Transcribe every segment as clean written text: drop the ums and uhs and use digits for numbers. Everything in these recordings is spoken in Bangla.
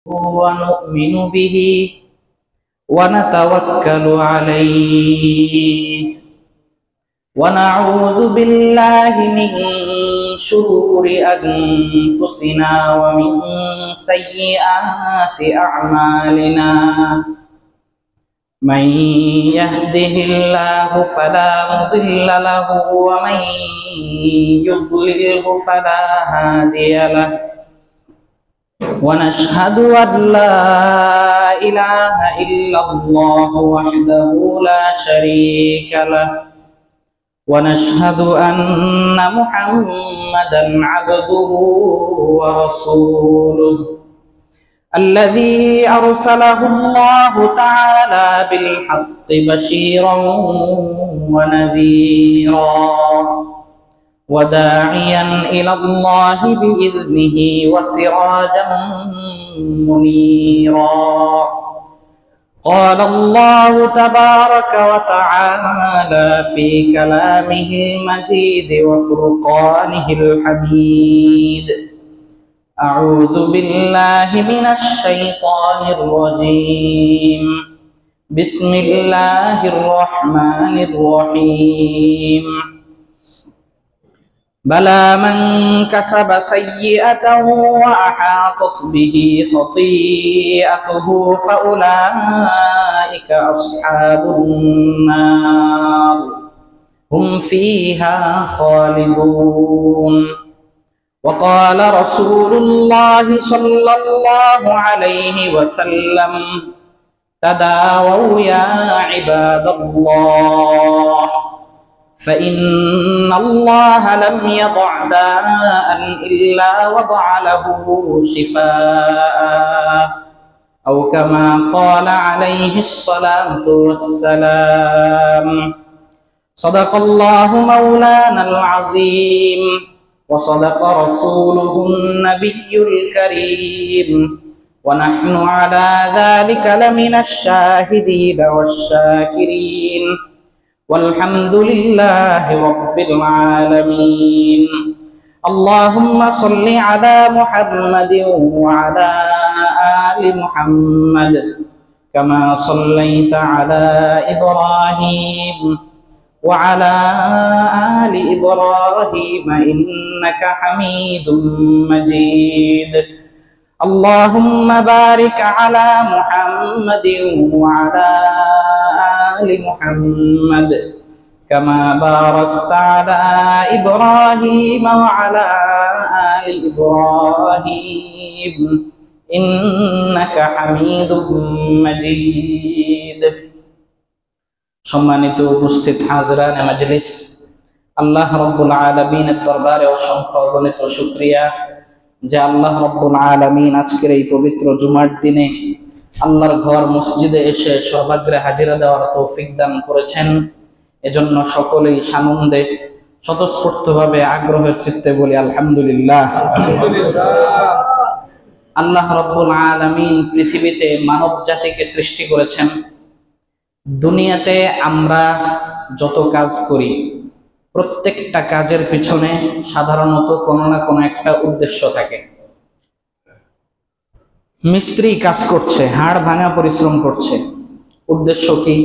ونؤمن به ونتوكل عليه ونعوذ بالله من شرور أنفسنا ومن سيئات أعمالنا من يهده الله فلا مضل له ومن يضلله فلا هادي له ونشهد أن لا إله إلا الله وحده لا شريك له ونشهد أن محمدا عبده ورسوله الذي أرسله الله تعالى بالحق بشيرا ونذيرا وداعيا إلى الله بإذنه وسراجا منيرا قال الله تبارك وتعالى في كلامه المجيد وفرقانه الحميد أعوذ بالله من الشيطان الرجيم بسم الله الرحمن الرحيم بلى من كسب سيئة وأحاطت به خطيئته فأولئك أصحاب النار هم فيها خالدون وقال رسول الله صلى الله عليه وسلم تداووا يا عباد الله فإن الله لم يضع داء إلا وضع له شفاء أو كما قال عليه الصلاة والسلام صدق الله مولانا العظيم وصدق رسوله النبي الكريم ونحن على ذلك لمن الشاهدين والشاكرين والحمد لله رب العالمين اللهم صل على محمد وعلى آل محمد كما صليت على إبراهيم وعلى آل إبراهيم إنك حميد مجيد اللهم بارك على محمد وعلى آل محمد كما باركت على إبراهيم وعلى آل إبراهيم إنك حميد مجيد সম্মানিত উপস্থিত হাজরান মাজলিস, আল্লাহ রাব্বুল আলামিনের দরবারে অসংখ্য অগণিত শুকরিয়া যে আল্লাহ রাব্বুল আলামিন আজকের এই পবিত্র জুমার দিনে আল্লাহর ঘর মসজিদে এসে সর্বাগ্রে হাজিরা দেওয়ার তৌফিক দান করেছেন। এজন্য সকলেই সানন্দে স্বতঃস্ফূর্তভাবে আগ্রহের চিত্তে বলি আলহামদুলিল্লাহ। আল্লাহ রাব্বুল আলামিন পৃথিবীতে মানব জাতিকে সৃষ্টি করেছেন। দুনিয়াতে আমরা যত কাজ করি প্রত্যেকটা কাজের পিছনে সাধারণত কোনো না কোনো একটা উদ্দেশ্য থাকে। মিস্ত্রি কাজ করছে, হাড় ভাঙা পরিশ্রম করছে, উদ্দেশ্য কি?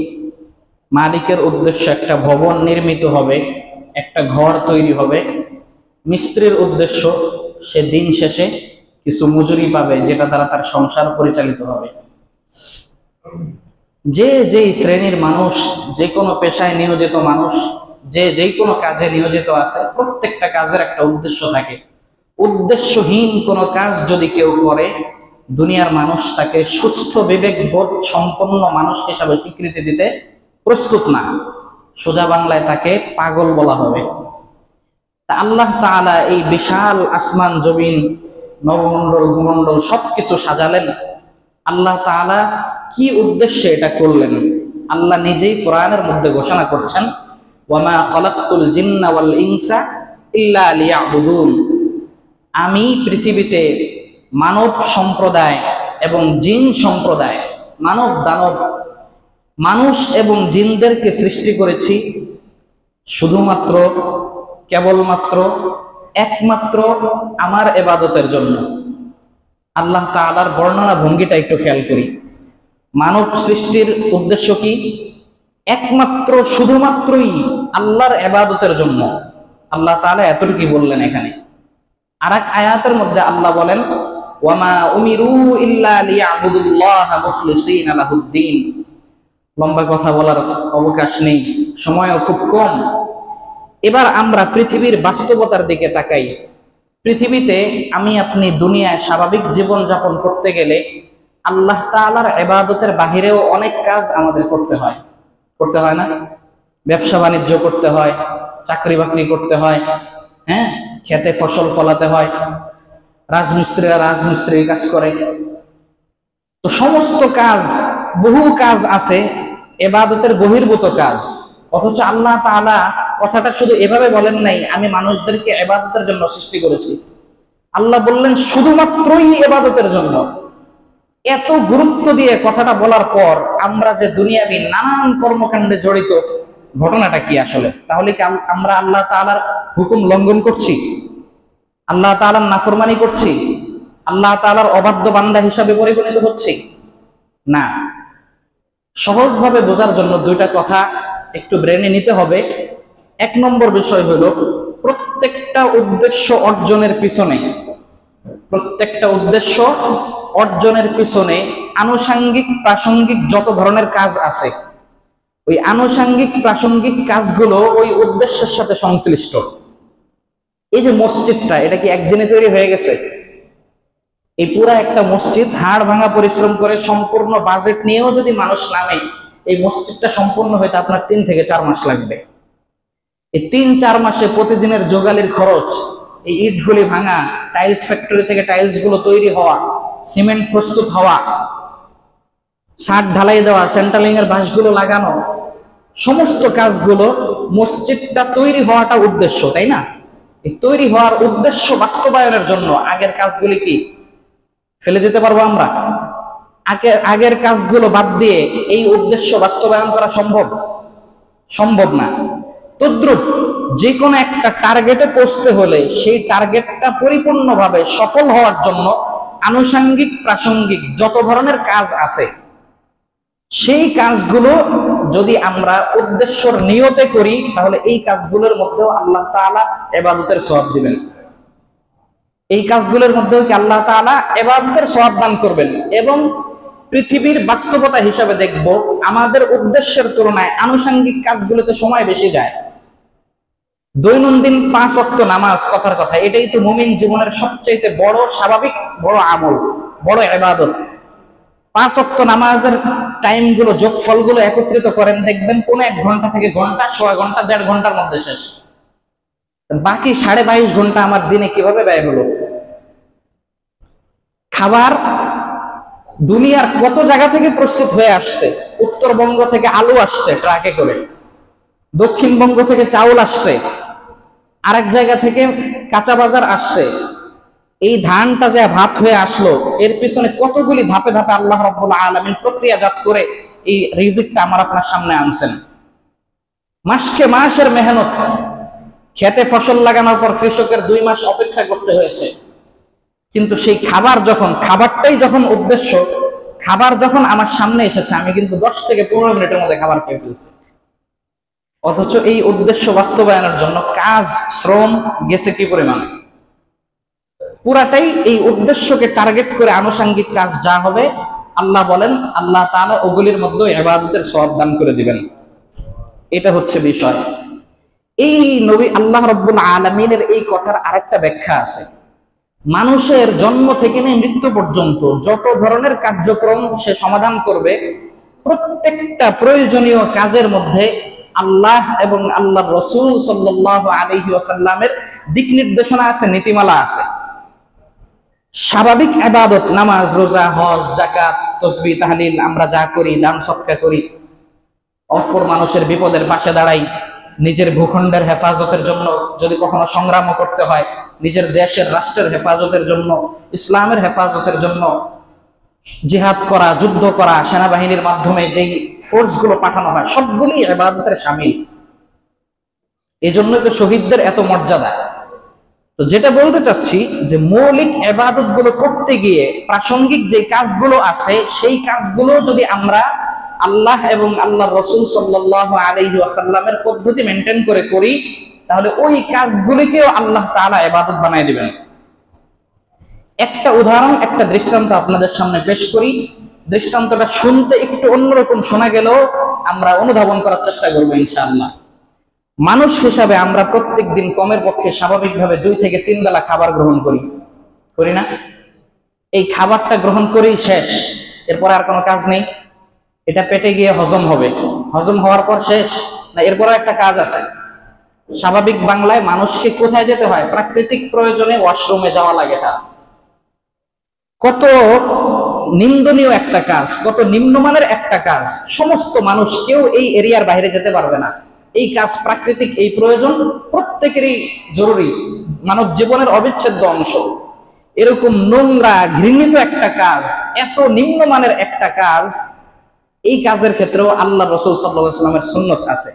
মালিকের উদ্দেশ্য একটা ভবন নির্মিত হবে, একটা ঘর তৈরি হবে। মিস্ত্রির উদ্দেশ্য সে দিন শেষে কিছু মজুরি পাবে, যেটা দ্বারা তার সংসার পরিচালিত হবে। যে যেই শ্রেণীর মানুষ, যে কোনো পেশায় নিয়োজিত মানুষ, যে যেই কোনো কাজে নিয়োজিত আছে, প্রত্যেকটা কাজের একটা উদ্দেশ্য থাকে। উদ্দেশ্যহীন কোনো কাজ যদি কেউ করে, দুনিয়ার মানুষ তাকে সুস্থ বিবেকবোধ সম্পন্ন মানুষ হিসাবে স্বীকৃতি দিতে প্রস্তুত না। সোজা বাংলায় তাকে পাগল বলা হবে। তা আল্লাহ তাআলা এই বিশাল আসমান জমিন, নবমণ্ডল ভূমণ্ডল সবকিছু সাজালেন। আল্লাহ তাআলা কি উদ্দেশ্যে এটা করলেন? আল্লাহ নিজেই কোরআনের মধ্যে ঘোষণা করছেন, ওয়ামা খালাকতুল জিন্না ওয়াল ইনসা ইল্লা লিয়াবুদুন। আমি পৃথিবীতে মানব সম্প্রদায় এবং জিন সম্প্রদায়, মানব দানব, মানুষ এবং জিনদেরকে সৃষ্টি করেছি শুধুমাত্র, কেবলমাত্র, একমাত্র আমার ইবাদতের জন্য। আল্লাহ তাআলার বর্ণনা ভঙ্গিটা একটু খেয়াল করি। মানব সৃষ্টির উদ্দেশ্য কি? একমাত্র শুধুমাত্রই আল্লাহর ইবাদতের জন্য। আল্লাহ তাআলা এতটুকুই বললেন এখানে। আর এক আয়াতের মধ্যে আল্লাহ বলেন, ওয়ামা উমিরু ইল্লা লিয়াবুদুল্লাহা মুখলিসিনা লাহুদ্দিন। লম্বা কথা বলার অবকাশ নেই, সময়ও খুব কম। এবার আমরা পৃথিবীর বাস্তবতার দিকে তাকাই। পৃথিবীতে আমি আপনি দুনিয়ায় স্বাভাবিক জীবন যাপন করতে গেলে আল্লাহ তাআলার ইবাদতের বাহিরেও অনেক কাজ আমাদের করতে হয় না? ব্যবসা বাণিজ্য করতে হয়, চাকরি বাকরি করতে হয়, হ্যাঁ, খেতে ফসল ফলাতে হয়, রাজমিস্ত্রিরা রাজমিস্ত্রির কাজ করে। তো সমস্ত কাজ, বহু কাজ আছে ইবাদতের বহির্ভূত কাজ। অথচ আল্লাহ তাআলা কথাটা শুধু এভাবে বলেন নাই, আমি মানুষদেরকে ইবাদতের জন্য সৃষ্টি করেছি। আল্লাহ বললেন শুধুমাত্রই ইবাদতের জন্য। এত গুরুত্ব দিয়ে কথাটা বলার পর আমরা যে দুনিয়াবি নানান কর্মকাণ্ডে জড়িত, ঘটনাটা কি আসলে? তাহলে কি আমরা আল্লাহ তাআলার হুকুম লঙ্ঘন করছি? আল্লাহ তাআলার নাফরমানি করছি? আল্লাহ তাআলার অবাধ্য বান্দা হিসাবে পরিগণিত হচ্ছে? না। সহজভাবে বোঝার জন্য দুইটা কথা একটু ব্রেনে নিতে হবে। এক নম্বর বিষয় হলো, প্রত্যেকটা উদ্দেশ্য অর্জনের পিছনে আনুষাঙ্গিক প্রাসঙ্গিক যত ধরনের কাজ আছে, ওই আনুষাঙ্গিক প্রাসঙ্গিক কাজগুলো ওই উদ্দেশ্যের সাথে সংশ্লিষ্ট। এই যে মসজিদটা, এটা কি একদিনে তৈরি হয়ে গেছে? এই পুরা একটা মসজিদ হাড় ভাঙা পরিশ্রম করে সম্পূর্ণ বাজেট নিয়েও যদি মানুষ নামে, এই মসজিদটা সম্পূর্ণ হইতে আপনার 3 থেকে 4 মাস লাগবে। এই 3-4 মাসে প্রতিদিনের যোগালির খরচ, এই ইটগুলি ভাঙা, টাইলস ফ্যাক্টরি থেকে টাইলস গুলো তৈরি হওয়া, সিমেন্ট প্রস্তুত হওয়া, ছাদ ঢালাই দেওয়া, সেন্ট্রালিং এর বাঁশগুলো লাগানো, সমস্ত কাজগুলো, মসজিদটা তৈরি হওয়াটা উদ্দেশ্য, তাই না? এই তৈরি হওয়ার উদ্দেশ্য বাস্তবায়নের জন্য আগের কাজগুলি কি ফেলে দিতে পারবো আমরা? আগের কাজগুলো বাদ দিয়ে এই উদ্দেশ্য বাস্তবায়ন করা সম্ভব না। তদ্রুপ যে কোনো একটা টার্গেটে পৌঁছতে হলে সেই টার্গেটটা পরিপূর্ণভাবে সফল হওয়ার জন্য আনুষাঙ্গিক প্রাসঙ্গিক যত ধরনের কাজ আছে, সেই কাজগুলো যদি আমরা উদ্দেশ্যর নিয়তে করি, তাহলে এই কাজগুলোর মধ্যেও আল্লাহ তাআলা ইবাদতের সওয়াব দিবেন। এই কাজগুলোর মধ্যেও কি আল্লাহ তাআলা ইবাদতের সওয়াব দান করবেন। এবং পৃথিবীর বাস্তবতা হিসাবে দেখব, আমাদের উদ্দেশ্যের তুলনায় আনুষাঙ্গিক কাজগুলোতে সময় বেশি যায়। দৈনন্দিন 5 ওয়াক্ত নামাজ, কথার কথা, এটাই তো মুমিন জীবনের সবচেয়ে বড় স্বাভাবিক বড় আমল, বড় ইবাদত। 5 ওয়াক্ত নামাজের টাইমগুলো, যোগফলগুলো একত্রিত করেন, দেখবেন কোন 1 ঘন্টা থেকে ঘন্টা, 1.5 ঘন্টা, 1.5 ঘন্টার মধ্যে শেষ। বাকি 22.5 ঘন্টা আমার দিনে কিভাবে ব্যয় হলো? খাবার দুনিয়ার কত জায়গা থেকে প্রস্তুত হয়ে আসছে। উত্তরবঙ্গ থেকে আলু আসছে ট্রাকে করে, দক্ষিণবঙ্গ থেকে চাউল আসছে, আরেক জায়গা থেকে কাঁচা বাজার আসছে। এই ধানটা যে ভাত হয়ে আসলো, এর পিছনে কতগুলি ধাপে ধাপে আল্লাহ রাব্বুল আলামিন প্রক্রিয়াজাত করে এই রিজিকটা আমার আপনার সামনে আনছেন। মাসকে মাসের মেহনত, খেতে ফসল লাগানোর পর কৃষকের 2 মাস অপেক্ষা করতে হয়েছে। কিন্তু সেই খাবারটাই যখন উদ্দেশ্য, খাবার যখন আমার সামনে এসেছে, আমি কিন্তু 10 থেকে 15 মিনিটের মধ্যে খাবার খেয়ে ফেলছি। অথচ এই উদ্দেশ্য বাস্তবায়নের জন্য কাজ, শ্রম গেছে কি পরিমাণে? পুরাটাই এই উদ্দেশ্যকে টার্গেট করে আনুষাঙ্গিক কাজ যা হবে, আল্লাহ বলেন আল্লাহ তাআলা ওগুলির মধ্যে ইবাদতের সওয়াব দান করে দিবেন। এটা হচ্ছে বিষয়। এই নবী আল্লাহ রাব্বুল আলামিনের এই কথার আরেকটা ব্যাখ্যা আছে। মানুষের জন্ম থেকে নিয়ে মৃত্যু পর্যন্ত যত ধরনের কার্যক্রম সে সমাধান করবে, প্রত্যেকটা প্রয়োজনীয় কাজের মধ্যে আল্লাহ এবং আল্লাহর রাসূল সাল্লাল্লাহু আলাইহি ওয়াসাল্লামের দিক নির্দেশনা আছে, নীতিমালা আছে। স্বাভাবিক ইবাদত, নামাজ, রোজা, হজ, যাকাত, তাসবিহ, তাহলিল, আমরা যা করি, দান সদকা করি, অপর মানুষের বিপদের পাশে দাঁড়াই, নিজের ভূখণ্ডের হেফাজতের জন্য যদি কখনো সংগ্রামও করতে হয়, নিজের দেশের রাষ্ট্রের হেফাজতের জন্য, ইসলামের হেফাজতের জন্য জিহাদ করা, যুদ্ধ করা, সেনাবাহিনীর মাধ্যমে যেই ফোর্সগুলো পাঠানো হয়, সবগুলোই ইবাদতের শামিল। এই জন্যই তো শহীদদের এত মর্যাদা। তো যেটা বলতে চাচ্ছি যে মৌলিক ইবাদত গুলো করতে গিয়ে প্রাসঙ্গিক যে কাজগুলো আছে সেই কাজগুলো যদি আমরা আল্লাহ এবং আল্লাহ রাসূল সাল্লাল্লাহু আলাইহি ওয়াসাল্লামের পদ্ধতি মেনটেন করে করি, তাহলে ওই কাজগুলিকেও আল্লাহ তাআলা ইবাদত বানায় দিবেন। একটা উদাহরণ, একটা দৃষ্টান্ত আপনাদের সামনে পেশ করি। দৃষ্টান্তটা শুনতে একটু অন্যরকম শোনা গেলেও আমরা অনুধাবন করার চেষ্টা করবো ইনশাআল্লাহ। মানুষ হিসাবে আমরা প্রত্যেক দিন কমের পক্ষে স্বাভাবিকভাবে 2 থেকে 3 বেলা খাবার গ্রহণ করি না? এই খাবারটা গ্রহণ করেই শেষ, এরপর আর কোনো কাজ নেই। এটা পেটে গিয়ে হজম হবে, হজম হওয়ার পর শেষ না, এরপরও একটা কাজ আছে। স্বাভাবিক বাংলায় মানুষকে কোথায় যেতে হয়? প্রাকৃতিক প্রয়োজনে ওয়াশরুমে যাওয়া লাগে। এটা কত নিন্দনীয় একটা কাজ, কত নিম্নমানের একটা কাজ। সমস্ত মানুষ কেউ এই এরিয়ার বাইরে যেতে পারবে না। এই কাজ প্রাকৃতিক, এই প্রয়োজন প্রত্যেকেরই জরুরি, মানব জীবনের অবিচ্ছেদ্য অংশ। এরকম নোংরা ঘৃণিত একটা কাজ, এত নিম্নমানের একটা কাজ, এই কাজের ক্ষেত্রেও আল্লাহ রাসূল সাল্লাল্লাহু আলাইহি ওয়াসাল্লামের সুন্নাত আছে।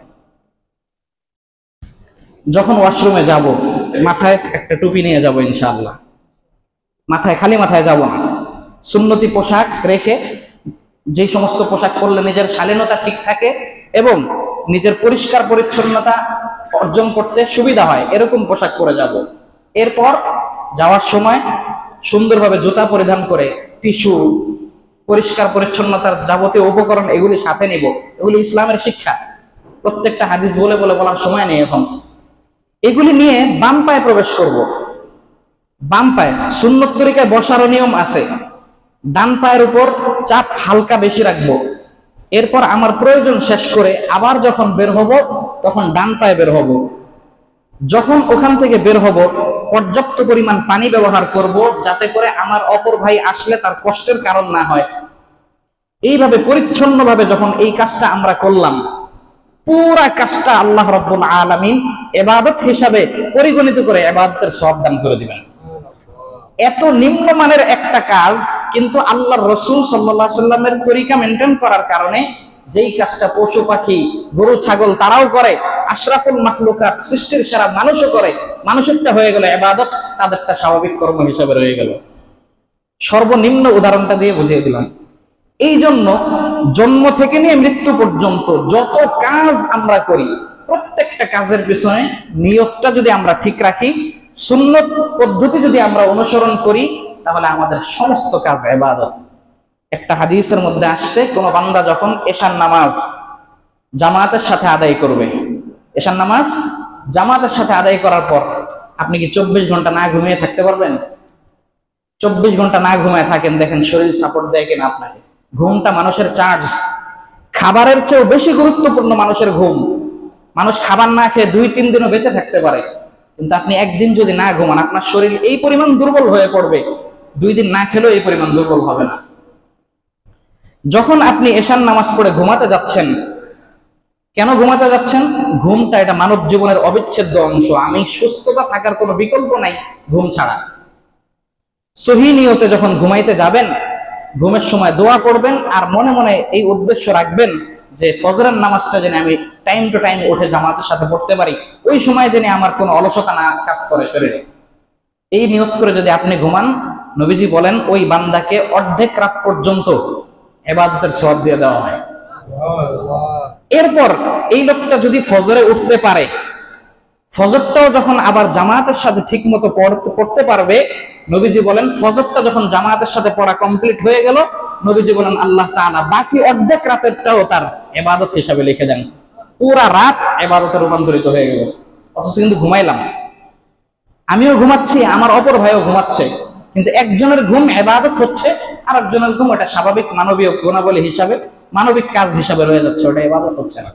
যখন ওয়াশরুমে যাব, মাথায় একটা টুপি নিয়ে যাব ইনশাআল্লাহ। মাথায় খালি মাথায় যাব না, সুন্নতি পোশাক রেখে, যে সমস্ত পোশাক পরলে নিজের শালীনতা ঠিক থাকে এবং নিজের পরিষ্কার পরিচ্ছন্নতা অর্জন করতে সুবিধা হয়, এরকম পোশাক পরে যাব। এরপর যাওয়ার সময় সুন্দরভাবে জুতা পরিধান করে টিস্যু, পরিষ্কার পরিচ্ছন্নতার যাবতীয় উপকরণ এগুলি সাথে নিব। এগুলি ইসলামের শিক্ষা, প্রত্যেকটা হাদিস বলে বলে বলার সময় নেই এখন। এগুলি নিয়ে বাম পায়ে প্রবেশ করব। বাম পায়ে সুন্নত তরিকায় বসারও নিয়ম আছে, ডান পায়ের উপর চাপ হালকা বেশি রাখবো। এরপর আমার প্রয়োজন শেষ করে আবার যখন বের হব তখন ডান পায়ে বের হব। যখন ওখান থেকে বের হব পর্যাপ্ত পরিমাণ পানি ব্যবহার করব, যাতে করে আমার অপর ভাই আসলে তার কষ্টের কারণ না হয়। এইভাবে পরিচ্ছন্নভাবে যখন এই কাজটা আমরা করলাম, পুরা কাজটা আল্লাহ রাব্বুল আলামিন ইবাদত হিসাবে পরিগণিত করে ইবাদতের সওয়াব দান করে দিবেন। এত নিম্নমানের একটা কাজ, কিন্তু আল্লাহর রাসূল সাল্লাল্লাহু আলাইহি ওয়াসাল্লামের তরিকা মেনটেন করার কারণে যেই কাজটা পশু পাখি, গরু ছাগল তারাও করে, আশরাফুল মাখলুকাত সৃষ্টির সেরা মানুষও করে, মানুষেরটা হয়ে গেল ইবাদত, তাদেরটা স্বাভাবিক কর্ম হিসাবে রয়ে গেল। সর্বনিম্ন উদাহরণটা দিয়ে বুঝিয়ে দিলাম। এই জন্য জন্ম থেকে নিয়ে মৃত্যু পর্যন্ত যত কাজ আমরা করি, প্রত্যেকটা কাজের পিছনে নিয়তটা যদি আমরা ঠিক রাখি, সুন্নত পদ্ধতি যদি আমরা অনুসরণ করি, তাহলে আমাদের সমস্ত কাজ ইবাদত। একটা হাদিসের মধ্যে আসছে, কোন বান্দা যখন এশার নামাজ জামাতের সাথে আদায় করবে, এশার নামাজ জামাতের সাথে আদায় করার পর আপনি কি 24 ঘন্টা না ঘুমিয়ে থাকতে পারবেন? 24 ঘন্টা না ঘুমিয়ে থাকেন, দেখেন শরীর সাপোর্ট দেয় কিনা আপনাকে। ঘুমটা মানুষের চার্জ, খাবারের চেয়েও বেশি গুরুত্বপূর্ণ মানুষের ঘুম। মানুষ খাবার না খেয়ে 2-3 দিনও বেঁচে থাকতে পারে, কিন্তু আপনি একদিন যদি না ঘুমান, আপনার শরীর এই পরিমাণ দুর্বল হয়ে পড়বে, 2 দিন না খেলেও এই পরিমাণ দুর্বল হবে না। যখন আপনি এশার নামাজ পড়ে ঘুমাতে যাচ্ছেন, কেন ঘুমাতে যাচ্ছেন? ঘুমটা এটা মানব জীবনের অবিচ্ছেদ্য অংশ। আমি সুস্থতা থাকার কোনো বিকল্প নাই ঘুম ছাড়া। সহি নিয়তে যখন ঘুমাইতে যাবেন, ঘুমের সময় দোয়া করবেন আর মনে মনে এই উদ্দেশ্য রাখবেন যে ফজরের নামাজটা যেন আমি টাইম টু টাইম উঠে জামাতের সাথে পড়তে পারি, ওই সময় যেন আমার কোনো অলসতা না কাজ করে শরীরে। এই নিয়ত করে যদি আপনি ঘুমান, নবীজি বলেন ওই বান্দাকে অর্ধেক রাত পর্যন্ত ইবাদতের সওয়াব দিয়ে দেওয়া হয়। এরপর এই লোকটা যদি ফজরে উঠতে পারে, ফজরটাও যখন আবার জামাতের সাথে ঠিক মতো পড়তে পারবে, নবীজি বলেন ফজরটা যখন জামাতের সাথে পড়া কমপ্লিট হয়ে গেল, নবীজি বলেন আল্লাহ তাআলা বাকি অর্ধেক রাতেরটাও তার ইবাদত হিসাবে লিখে দেন। পুরা রাত ইবাদতে রূপান্তরিত হয়ে গেল। অথচ কিন্তু ঘুমাইলাম, আমিও ঘুমাচ্ছি, আমার অপর ভাইও ঘুমাচ্ছে, কিন্তু একজনের ঘুম ইবাদত হচ্ছে, আর একজনের ঘুম ওটা স্বাভাবিক মানবীয় গুণাবলী হিসাবে, মানবিক কাজ হিসাবে রয়ে যাচ্ছে, ওটা ইবাদত হচ্ছে না।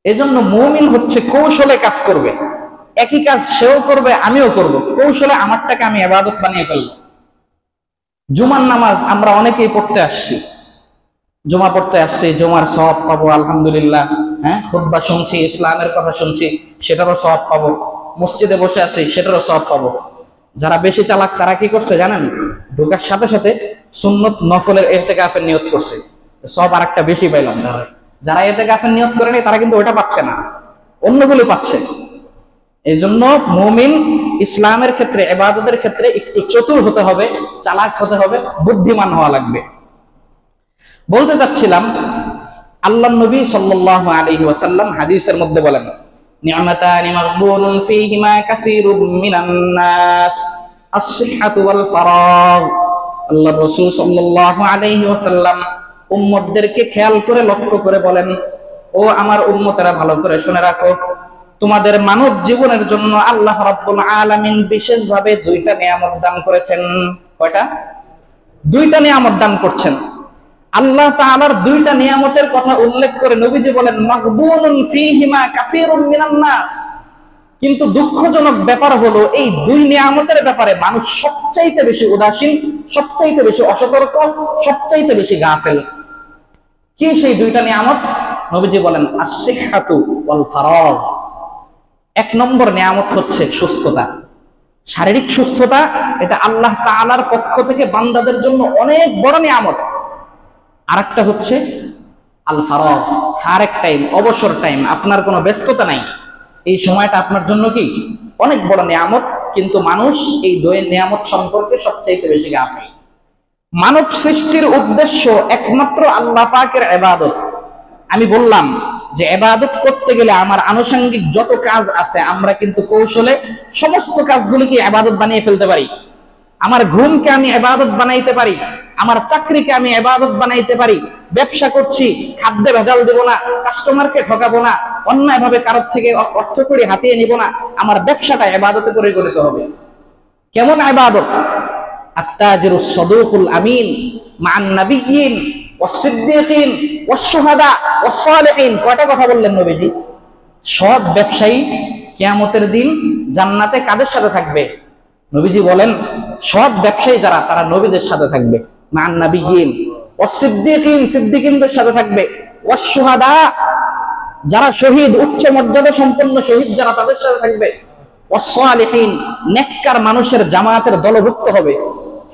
এজন্য মুমিন হচ্ছে কৌশলে কাজ করবে, একই কাজ সেও করবে আমিও করব, কৌশলে আমারটাকে আমি ইবাদত বানিয়ে ফেলবো। জুমার নামাজ আমরা অনেকেই পড়তে আসছি, জুমা পড়তে আসছি, জুমার সওয়াব পাবো আলহামদুলিল্লাহ। হ্যাঁ, খুতবা শুনছি, ইসলামের কথা শুনছি, সেটারও সওয়াব পাবো। মসজিদে বসে আছি, সেটারও সওয়াব পাবো। যারা বেশি চালাক তারা কি করছে জানেন? ঢোকার সাথে সাথে সুন্নত নফলের ইতিকাফের নিয়ত করছে, সওয়াব আরেকটা বেশি পাইলাম। যারা ইতিকাফের নিয়ত করেনি তারা কিন্তু ওটা পাচ্ছে না, অন্যগুলো পাচ্ছে। এই জন্য মুমিন ইসলামের ক্ষেত্রে, ইবাদতের ক্ষেত্রে একটু চতুর হতে হবে, চালাক হতে হবে, বুদ্ধিমান হওয়া লাগবে। বলতে চাচ্ছিলাম, আল্লাহ নবী সাল্লাল্লাহু আলাইহি ওয়াসাল্লাম হাদিসের মধ্যে বলেন, নি'মাতানি মাগবুনুন ফীহিমা কাসীরুম মিনান নাস, আস-সিহহাতু ওয়াল ফারাগ। আল্লাহ রাসূল সাল্লাল্লাহু আলাইহি ওয়াসাল্লাম উম্মতদেরকে খেয়াল করে লক্ষ্য করে বলেন, ও আমার উম্মতেরা ভালো করে শুনে রাখো, তোমাদের মানব জীবনের জন্য আল্লাহ রাব্বুল আলামিন বিশেষভাবে দুইটা নিয়ামত দান করেছেন। কয়টা? দুইটা নিয়ামত দান করছেন। আল্লাহ তাআলার দুইটা নিয়ামতের কথা উল্লেখ করে নবীজি বলেন, মাগবুনুন ফীহিমা কাসীরুম মিনান নাস। কিন্তু দুঃখজনক ব্যাপার হলো, এই দুই নিয়ামতের ব্যাপারে মানুষ সবচাইতে বেশি উদাসীন, সবচাইতে বেশি অসতর্ক, সবচাইতে বেশি গাফেল। কি সেই দুইটা নিয়ামত? নবীজি বলেন, আস-সিহহাতু ওয়াল ফারাগ। এক নম্বর নিয়ামত হচ্ছে সুস্থতা, শারীরিক সুস্থতা। এটা আল্লাহ তাআলার পক্ষ থেকে বান্দাদের জন্য অনেক বড় নিয়ামত। আরেকটা হচ্ছে আল ফারাগ, ফারেক টাইম, অবসর টাইম, আপনার কোনো ব্যস্ততা নাই, এই সময়টা আপনার জন্য কি অনেক বড় নিয়ামত। কিন্তু মানুষ এই দুই নিয়ামত সম্পর্কে সবচাইতে বেশি গাফিল। মানব সৃষ্টির উদ্দেশ্য একমাত্র আল্লাহ পাকের ইবাদত। আমি বললাম যে ইবাদত করতে গেলে আমার আনুষঙ্গিক যত কাজ আছে, আমরা কিন্তু কৌশলে সমস্ত কাজগুলিকে ইবাদত বানিয়ে ফেলতে পারি। আমার ঘুমকে আমি ইবাদত বানাইতে পারি, আমার চাকরিকে আমি ইবাদত বানাইতে পারি। ব্যবসা করছি, খাদ্যে ভেজাল দেব না, কাস্টমারকে ঠকাবো না, অন্যায়ভাবে কারোর থেকে অর্থ করে হাতিয়ে নিব না। আমার ব্যবসাটা ইবাদতে করে করতে হবে। কেমন ইবাদত? আত-তাজিরুস সাদুকুল আমিন মা'আন নাবিয়্যিন ওয়াস-সিদ্দীকিন ওয়াস-শুহাদা ওয়াস-সালিহিন। কয়টা কথা বললেন নবীজি? সৎ ব্যবসায়ী কিয়ামতের দিন জান্নাতে কাদের সাথে থাকবে? নবীজি বলেন, সৎ ব্যবসায়ী যারা, তারা নবীদের সাথে থাকবে। মা'আন নাবিয়্যিন ওয়াস-সিদ্দীকিন, সিদ্দীকিনদের সাথে থাকবে। ওয়াস-শুহাদা, যারা শহীদ, উচ্চ মর্যাদা সম্পন্ন শহীদ যারা, তাদের সাথে থাকবে। ওয়াস-সালিহিন, নেককার মানুষের জামাতের দলভুক্ত হবে।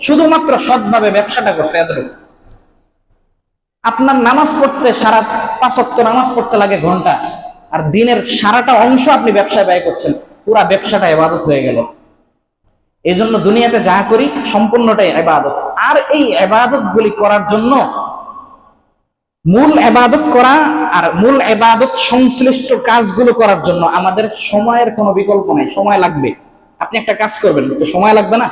শুধুমাত্র সৎভাবে ব্যবসাটা করছে এতটুকু। আপনার নামাজ পড়তে সারা 5 ওয়াক্ত নামাজ পড়তে লাগে ঘন্টা, আর দিনের সারাটা অংশ আপনি ব্যবসায় ব্যয় করছেন, পুরা ব্যবসাটা ইবাদত হয়ে গেল। এই জন্য দুনিয়াতে যা করি সম্পূর্ণটাই ইবাদত। আর এই ইবাদত গুলি করার জন্য, মূল ইবাদত করা আর মূল ইবাদত সংশ্লিষ্ট কাজগুলো করার জন্য আমাদের সময়ের কোনো বিকল্প নাই। সময় লাগবে। আপনি একটা কাজ করবেন তো সময় লাগবে না?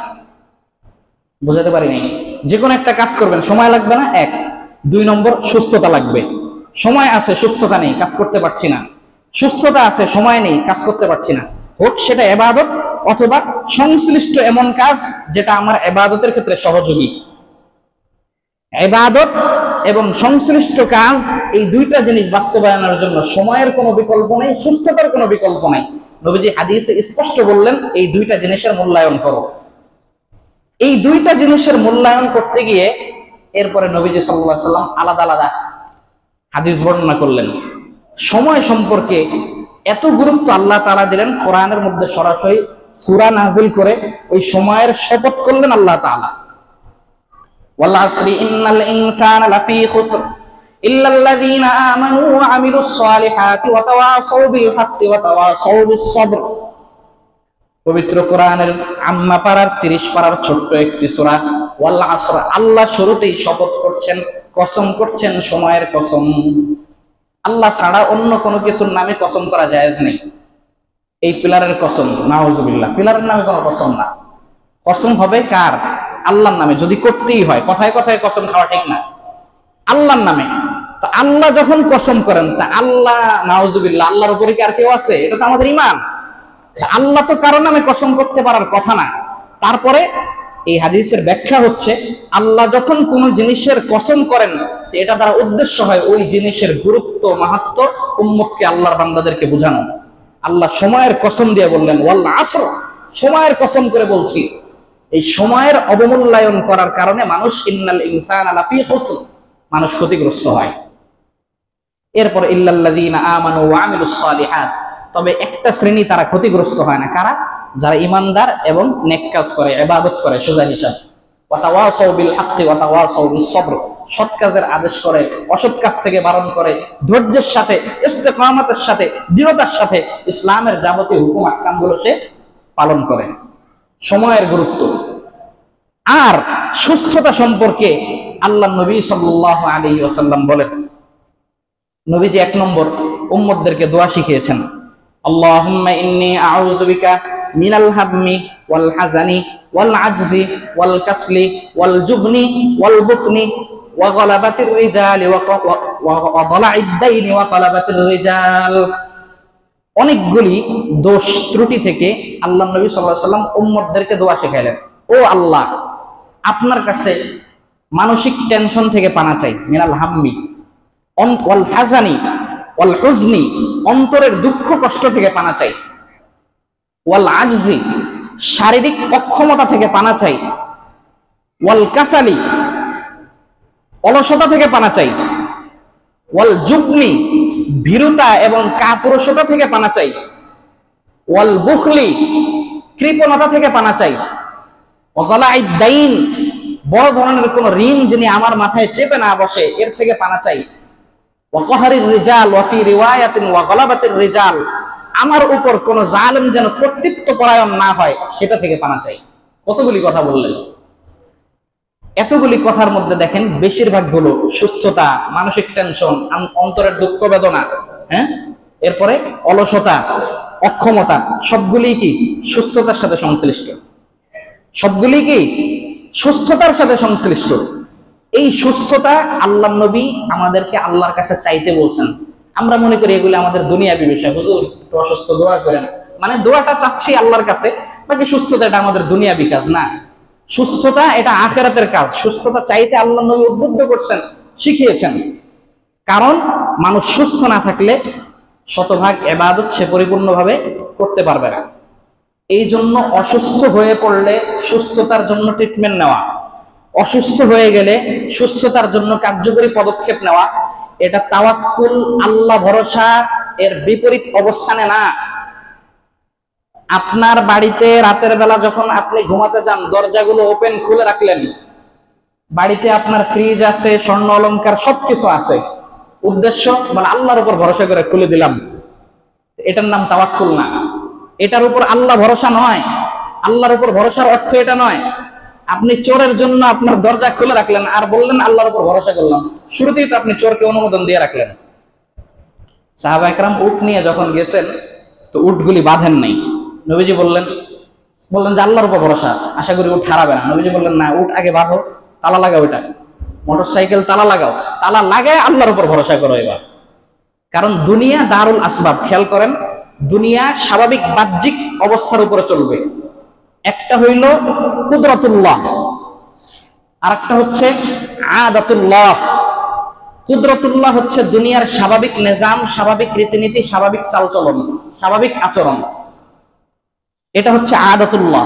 বুঝাতে পারি নাই? যে কোনো একটা কাজ করবেন, সময় লাগবে না? 1। 2 নম্বর, সুস্থতা লাগবে। সময় আছে, সুস্থতা নেই, কাজ করতে পারছি না। সুস্থতা আছে, সময় নেই, কাজ করতে পারছি না। হোক সেটা ইবাদত অথবা সংশ্লিষ্ট এমন কাজ যেটা আমার ইবাদতের ক্ষেত্রে সহযোগী। ইবাদত এবং সংশ্লিষ্ট কাজ, এই দুইটা জিনিস বাস্তবায়নের জন্য সময়ের কোনো বিকল্প নেই, সুস্থতার কোনো বিকল্প নাই। নবীজি হাদিসে স্পষ্ট বললেন, এই দুইটা জিনিসের মূল্যায়ন করো। এই দুইটা জিনিসের মূল্যায়ন করতে গিয়ে এরপরে নবীজি সাল্লাল্লাহু আলাইহি ওয়াসাল্লাম আলাদা আলাদা হাদিস বর্ণনা করলেন। সময় সম্পর্কে এত গুরুত্ব আল্লাহ তাআলা দিলেন, কোরআনের মধ্যে সরাসরি সূরা নাযিল করে ওই সময়ের শপথ করলেন আল্লাহ তাআলা। ওয়াল আসরি ইন্নাল ইনসানা লাফি খুসর ইল্লাল্লাযীনা আমানু ওয়া আমিলুস সালিহাতি ওয়া তাওয়াসাউ বিল হাক্কি ওয়া তাওয়াসাউ বিস সাবর। পবিত্র কোরআনের আম্মা পারার 30 পারার ছোট্ট একটি সূরা। ওয়াল আসর, আল্লাহ শুরুতেই শপথ করছেন, কসম করছেন, সময়ের কসম। আল্লাহ ছাড়া অন্য কোনো কিছুর নামে কসম করা জায়েজ নেই। এই পিলারের কসম, নাউযুবিল্লাহ, পিলারের নামে কোনো কসম না। কসম হবে কার? আল্লাহর নামে, যদি করতেই হয়। কথায় কথায় কসম খাওয়া ঠিক না, আল্লাহর নামে। তো আল্লাহ যখন কসম করেন, তা আল্লাহ, নাউযুবিল্লাহ, আল্লাহর উপরে কি আর কেউ আছে? এটা তো আমাদের ঈমান। আল্লাহ তো কারো নামে কসম করতে পারার কথা না। তারপরে এই হাদিসের ব্যাখ্যা হচ্ছে, আল্লাহ যখন কোন জিনিসের কসম করেন, এটা দ্বারা উদ্দেশ্য হয় ওই জিনিসের গুরুত্ব, মাহাত্ম্য উম্মতকে, আল্লাহর বান্দাদেরকে বোঝানো। আল্লাহ সময়ের কসম দিয়ে বললেন, ওয়াল আসর, সময়ের কসম করে বলছি। এই সময়ের অবমূল্যায়ন করার কারণে মানুষ, ইন্নাল ইনসানা লাফি খুসর, মানুষ ক্ষতিগ্রস্ত হয়। এরপর ইল্লাল্লাযীনা আমানু ওয়া আমিলুস সালিহাত, তবে একটা শ্রেণী তারা ক্ষতিগ্রস্ত হয় না। কারা? যারা ঈমানদার এবং নেক কাজ করে, ইবাদত করে সোজা হিসাব। ওয়া তাওয়াসাউ বিল হাক্কি ওয়া তাওয়াসাউ বিস সাবর, সৎ কাজের আদেশ করে, অসৎ কাজ থেকে বারণ করে, ধৈর্যের সাথে, ইস্তেকামতের সাথে, দৃঢ়তার সাথে ইসলামের যাবতীয় হুকুম আহকামগুলো সে পালন করে। সময়ের গুরুত্ব আর সুস্থতা সম্পর্কে আল্লাহ নবী সাল্লাল্লাহু আলাইহি ওয়াসাল্লাম বলেন, নবীজি 1 নম্বর উম্মতদেরকে দোয়া শিখিয়েছেন, আল্লাহুম্মা ইন্নী আউযু বিকা মিনাল হাম্মি ওয়াল হাযানি ওয়াল আজজি ওয়াল কাসলি ওয়াল জুবনি ওয়াল বুখনি ওয়া গলাবাতির রিজালি ওয়া দালা'id দাইনি ওয়া তালাবাতির রিজাল। অনেকগুলি দোষ ত্রুটি থেকে আল্লাহ নবী সাল্লাল্লাহু আলাইহি ওয়াসাল্লাম উম্মতদেরকে দোয়া শিখাইলেন, ও আল্লাহ, আপনার কাছে মানসিক টেনশন থেকে পানা চাই, মিনাল হাম্মি ওয়াল হাযানি ওয়াল হুজনি, অন্তরের দুঃখ কষ্ট থেকে পানা চাই, ওয়াল আজজি, শারীরিক অক্ষমতা থেকে পানা চাই, ওয়াল কাসালি, অলসতা থেকে পানা চাই, ওয়াল জুবনি, ভীরুতা এবং কাপুরুষতা থেকে পানা চাই, ওয়াল বুখলি, কৃপণতা থেকে পানা চাই, ওয়া দালা'id দাইন, বড় ধরনের কোন ঋণ যিনি আমার মাথায় চেপে না বসে এর থেকে পানা চাই, ওয়া কহরির রিজাল ওয়া ফি রিওয়ায়াতিন ওয়া গলাবাতির রিজাল, আমার উপর কোন জালেম যেন কর্তৃত্ব পরায়ণ না হয় সেটা থেকে পানা চাই। কতগুলি কথা বললেন। এতগুলি কথার মধ্যে দেখেন বেশিরভাগ গুলো সুস্থতা, মানসিক টেনশন, অন্তরের দুঃখ বেদনা, হ্যাঁ, এরপরে অলসতা, অক্ষমতা, সবগুলি কি সুস্থতার সাথে সংশ্লিষ্ট, সবগুলি কি সুস্থতার সাথে সংশ্লিষ্ট। এই সুস্থতা আল্লাহ নবী আমাদেরকে আল্লাহর কাছে চাইতে বলছেন। আমরা মনে করি এগুলি আমাদের দুনিয়াবি বিষয়, হুজুর একটু অসুস্থ দোয়া করেন, মানে দোয়াটা চাচ্ছি আল্লাহর কাছে, বাকি সুস্থতা এটা আমাদের দুনিয়াবি কাজ না। সুস্থতা এটা আখিরাতের কাজ। সুস্থতা চাইতে আল্লাহ নবী উদ্বুদ্ধ করছেন, শিখিয়েছেন। কারণ মানুষ সুস্থ না থাকলে শতভাগ ইবাদত সে পরিপূর্ণভাবে করতে পারবে না। এই জন্য অসুস্থ হয়ে পড়লে সুস্থতার জন্য ট্রিটমেন্ট নেওয়া, অসুস্থ হয়ে গেলে সুস্থতার জন্য কার্যকরী পদক্ষেপ নেওয়া, এটা তাওয়াক্কুল, আল্লাহ ভরসা এর বিপরীত অবস্থানে না। আপনার বাড়িতে রাতের বেলা যখন আপনি ঘুমাতে যান, দরজাগুলো ওপেন খুলে রাখলেন, বাড়িতে আপনার ফ্রিজ আছে, স্বর্ণ অলংকার সবকিছু আছে, উদ্দেশ্য মানে আল্লাহর উপর ভরসা করে খুলে দিলাম, এটার নাম তাওয়াক্কুল না। এটার উপর আল্লাহ ভরসা নয়। আল্লাহর উপর ভরসার অর্থ এটা নয় আপনি চোরের জন্য আপনার দরজা খুলে রাখলেন আর বললেন আল্লাহর উপর ভরসা করলাম। শুরুতেই তো আপনি চোরকে অনুমোদন দিয়ে রাখলেন। সাহাবা একরাম উট নিয়ে যখন গেছেন তো উটগুলি বাঁধেন নাই। নবীজি বললেন যে আল্লাহর উপর ভরসা, আশা করি উট হারাবে না। নবীজি বললেন না, উট আগে বাঁধো, তালা লাগাও, ওইটা মোটরসাইকেল তালা লাগাও, তালা লাগায় আল্লাহর উপর ভরসা করো এবার। কারণ দুনিয়া দারুল আসবাব, খেয়াল করেন, দুনিয়া স্বাভাবিক বাহ্যিক অবস্থার উপরে চলবে। একটা হইল কুদরতুল্লাহ, আর একটা হচ্ছে আদাতুল্লাহ। কুদরতুল্লাহ হচ্ছে দুনিয়ার স্বাভাবিক নিজাম, স্বাভাবিক রীতিনীতি, স্বাভাবিক চালচলন, স্বাভাবিক আচরণ, এটা হচ্ছে আদাতুল্লাহ।